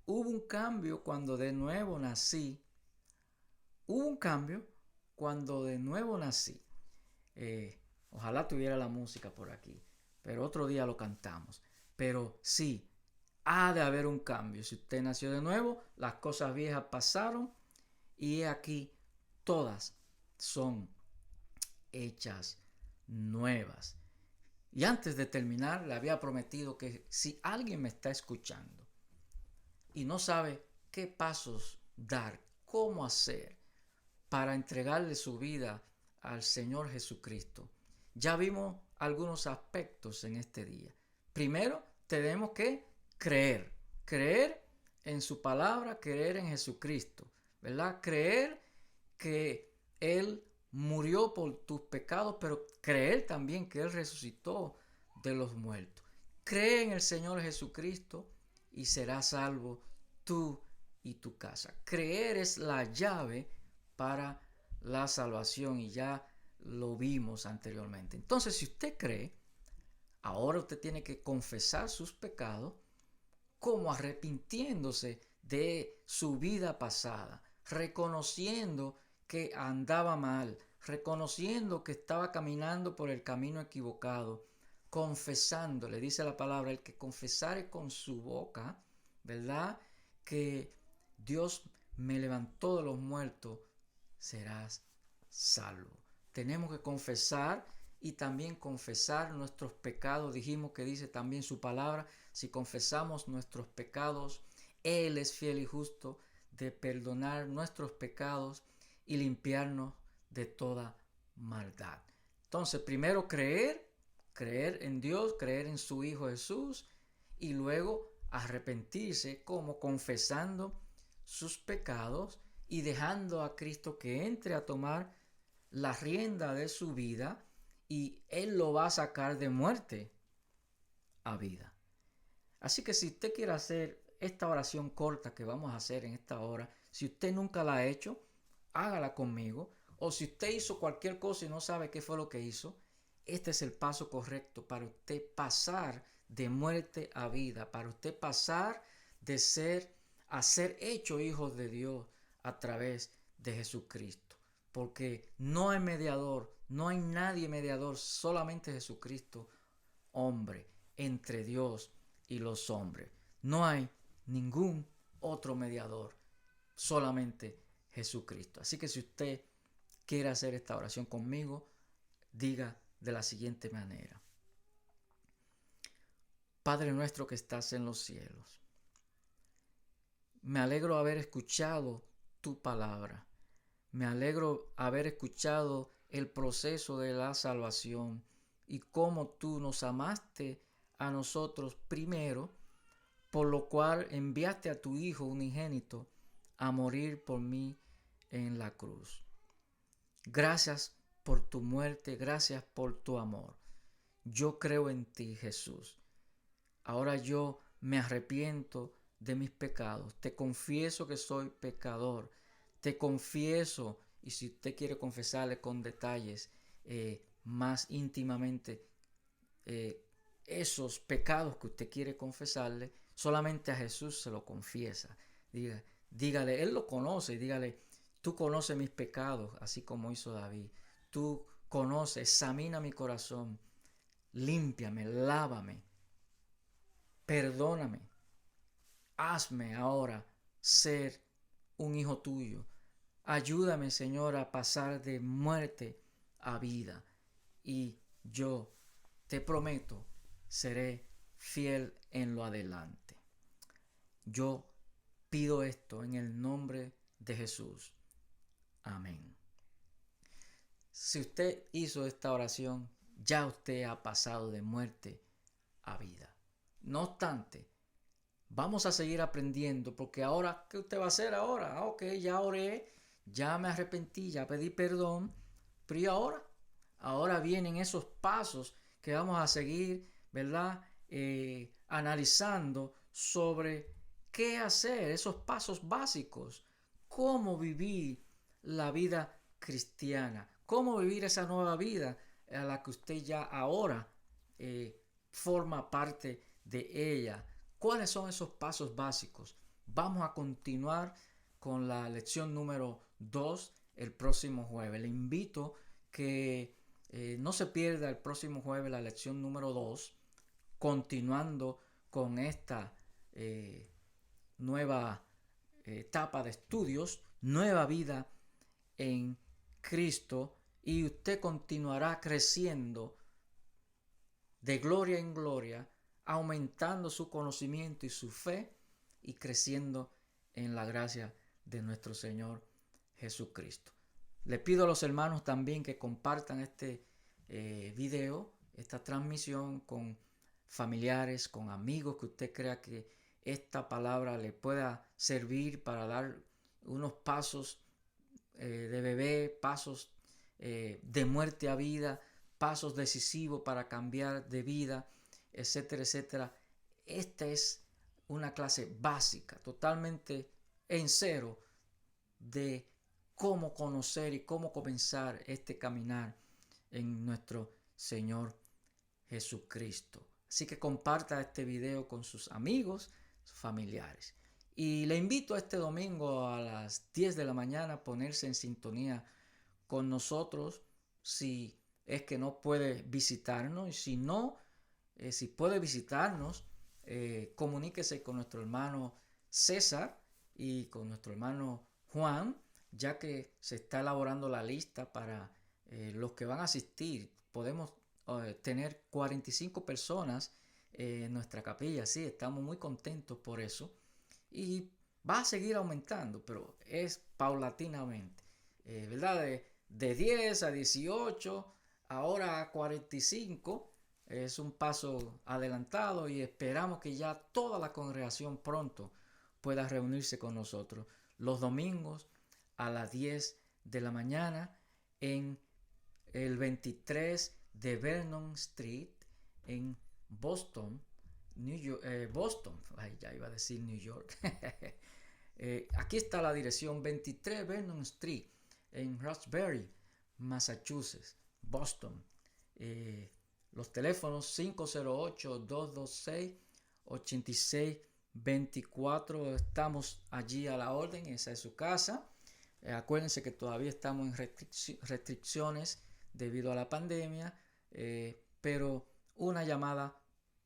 Hubo un cambio cuando de nuevo nací. Hubo un cambio cuando de nuevo nací. Ojalá tuviera la música por aquí, pero otro día lo cantamos. Pero sí, ha de haber un cambio. Si usted nació de nuevo, las cosas viejas pasaron y he aquí, todas son hechas nuevas. Y antes de terminar, le había prometido que si alguien me está escuchando y no sabe qué pasos dar, cómo hacer para entregarle su vida al Señor Jesucristo, ya vimos algunos aspectos en este día. Primero, tenemos que creer en su palabra, creer en Jesucristo, ¿verdad? Creer que Él murió por tus pecados, pero creer también que Él resucitó de los muertos. Cree en el Señor Jesucristo y serás salvo tú y tu casa. Creer es la llave para la salvación y ya lo vimos anteriormente. Entonces, si usted cree, ahora usted tiene que confesar sus pecados como arrepintiéndose de su vida pasada, reconociendo que andaba mal, reconociendo que estaba caminando por el camino equivocado, confesando, le dice la palabra, el que confesare con su boca, ¿verdad? Que Dios me levantó de los muertos, serás salvo. Tenemos que confesar y también confesar nuestros pecados. Dijimos que dice también su palabra, si confesamos nuestros pecados, Él es fiel y justo de perdonar nuestros pecados y limpiarnos de toda maldad. Entonces, primero creer en Dios, creer en su Hijo Jesús y luego arrepentirse como confesando sus pecados y dejando a Cristo que entre a tomar la rienda de su vida y Él lo va a sacar de muerte a vida. Así que si usted quiere hacer esta oración corta que vamos a hacer en esta hora, si usted nunca la ha hecho, hágala conmigo. O si usted hizo cualquier cosa y no sabe qué fue lo que hizo, este es el paso correcto para usted pasar de muerte a vida, para usted pasar de ser a ser hecho hijos de Dios a través de Jesucristo. Porque no hay mediador, no hay nadie mediador, solamente Jesucristo, hombre, entre Dios y los hombres. No hay ningún otro mediador, solamente Jesucristo. Así que si usted quiere hacer esta oración conmigo, diga de la siguiente manera: Padre nuestro que estás en los cielos, me alegro haber escuchado tu palabra. Me alegro haber escuchado el proceso de la salvación y cómo tú nos amaste a nosotros primero, por lo cual enviaste a tu Hijo unigénito a morir por mí en la cruz. Gracias por tu muerte, gracias por tu amor. Yo creo en ti, Jesús. Ahora yo me arrepiento de mis pecados. Te confieso que soy pecador. Te confieso, y si usted quiere confesarle con detalles más íntimamente esos pecados que usted quiere confesarle, solamente a Jesús se lo confiesa. Dígale, Él lo conoce, dígale, tú conoces mis pecados, así como hizo David. Tú conoces, examina mi corazón, límpiame, lávame, perdóname. Hazme ahora ser un hijo tuyo. Ayúdame, Señor, a pasar de muerte a vida. Y yo te prometo, seré fiel en lo adelante. Yo pido esto en el nombre de Jesús. Amén. Si usted hizo esta oración, ya usted ha pasado de muerte a vida. No obstante, vamos a seguir aprendiendo, porque ahora, ¿qué usted va a hacer ahora? Ok, ya oré, ya me arrepentí, ya pedí perdón, pero ¿y ahora? Ahora vienen esos pasos que vamos a seguir, ¿verdad? Analizando sobre qué hacer, esos pasos básicos, cómo vivir la vida cristiana, cómo vivir esa nueva vida a la que usted ya ahora forma parte de ella. ¿Cuáles son esos pasos básicos? Vamos a continuar con la lección número 2 el próximo jueves. Le invito que no se pierda el próximo jueves la lección número 2, continuando con esta nueva etapa de estudios, nueva vida en Cristo, y usted continuará creciendo de gloria en gloria, aumentando su conocimiento y su fe y creciendo en la gracia de nuestro Señor Jesucristo. Le pido a los hermanos también que compartan este video, esta transmisión con familiares, con amigos que usted crea que esta palabra le pueda servir para dar unos pasos de bebé, pasos de muerte a vida, pasos decisivos para cambiar de vida, etcétera, etcétera. Esta es una clase básica, totalmente en cero, de cómo conocer y cómo comenzar este caminar en nuestro Señor Jesucristo. Así que comparta este video con sus amigos, sus familiares. Y le invito a este domingo a las 10 de la mañana a ponerse en sintonía con nosotros si es que no puede visitarnos. Y si no, si puede visitarnos, comuníquese con nuestro hermano César y con nuestro hermano Juan, ya que se está elaborando la lista para los que van a asistir. Podemos tener 45 personas en nuestra capilla. Sí, estamos muy contentos por eso. Y va a seguir aumentando, pero es paulatinamente. ¿Verdad? De 10 a 18, ahora a 45. Es un paso adelantado y esperamos que ya toda la congregación pronto pueda reunirse con nosotros los domingos a las 10 de la mañana en el 23 de Vernon Street en Boston, New York. Ya iba a decir New York. Aquí está la dirección: 23 Vernon Street en Roxbury, Massachusetts, Boston. Los teléfonos 508-226-8624. Estamos allí a la orden, esa es su casa. Acuérdense que todavía estamos en restricciones debido a la pandemia, pero una llamada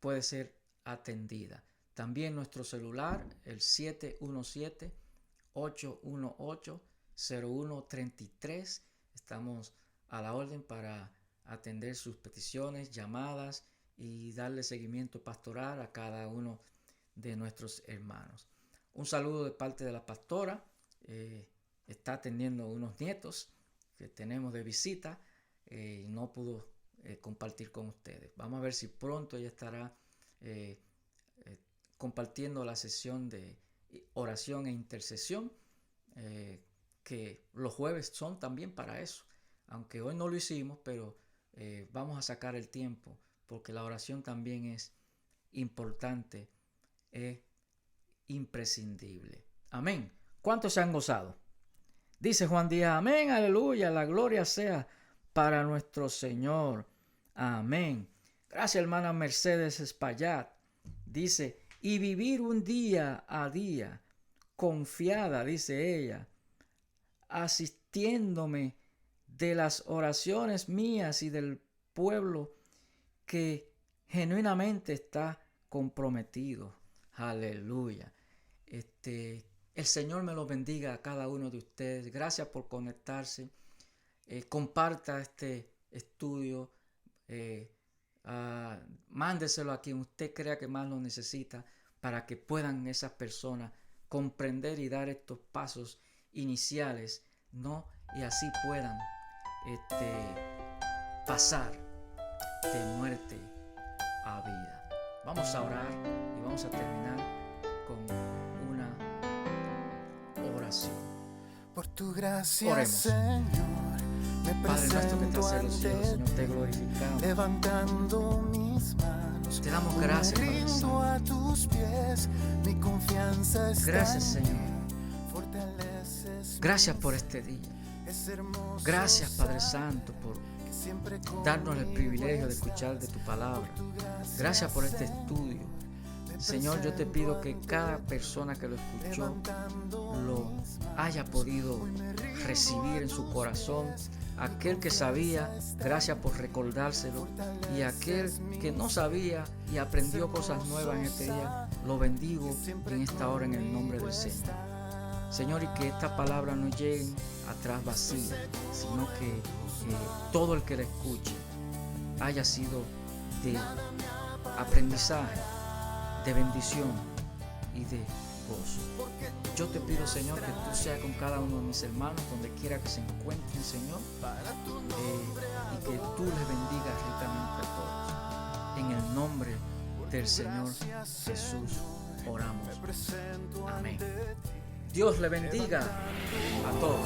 puede ser atendida. También nuestro celular, el 717-818-0133. Estamos a la orden para atender sus peticiones, llamadas y darle seguimiento pastoral a cada uno de nuestros hermanos. Un saludo de parte de la pastora. Está atendiendo unos nietos que tenemos de visita y no pudo compartir con ustedes. Vamos a ver si pronto ella estará compartiendo la sesión de oración e intercesión, que los jueves son también para eso. Aunque hoy no lo hicimos, pero vamos a sacar el tiempo porque la oración también es importante, es imprescindible. Amén. ¿Cuántos se han gozado? Dice Juan Díaz, amén, aleluya, la gloria sea para nuestro Señor. Amén. Gracias, hermana Mercedes Espaillat. Dice, y vivir un día a día, confiada, dice ella, asistiéndome de las oraciones mías y del pueblo que genuinamente está comprometido. Aleluya. El Señor me lo bendiga a cada uno de ustedes. Gracias por conectarse. Comparta este estudio. Mándeselo a quien usted crea que más lo necesita para que puedan esas personas comprender y dar estos pasos iniciales, ¿no? Y así puedan pasar de muerte a vida. Vamos a orar y vamos a terminar con una oración. Por tu gracia, Oremos. Señor, me Padre nuestro que estás en los cielos, ante Señor, te ti, glorificamos. levantando mis manos. Te damos Hoy me gracias, Padre rindo Santo. a tus pies, mi confianza está Gracias, en ti. Señor. Fortaleces Gracias mi por ser. este día. Es hermoso Gracias, Padre saber Santo, por que siempre darnos el conmigo privilegio de estás. escuchar de tu palabra. Por tu gracia, Gracias por este Señor, estudio. me Señor, yo te pido que presento cada ante persona que lo escuchó levantando lo mis manos. haya podido recibir en su corazón. Aquel que sabía, gracias por recordárselo. Y aquel que no sabía y aprendió cosas nuevas en este día, lo bendigo en esta hora en el nombre del Señor. Señor, y que esta palabra no llegue atrás vacía, sino que todo el que la escuche haya sido de aprendizaje, de bendición y de gozo. Yo te pido, Señor, que tú seas con cada uno de mis hermanos, donde quiera que se encuentren, Señor, y que tú les bendigas ricamente a todos. En el nombre del Señor Jesús oramos. Amén. Dios le bendiga a todos.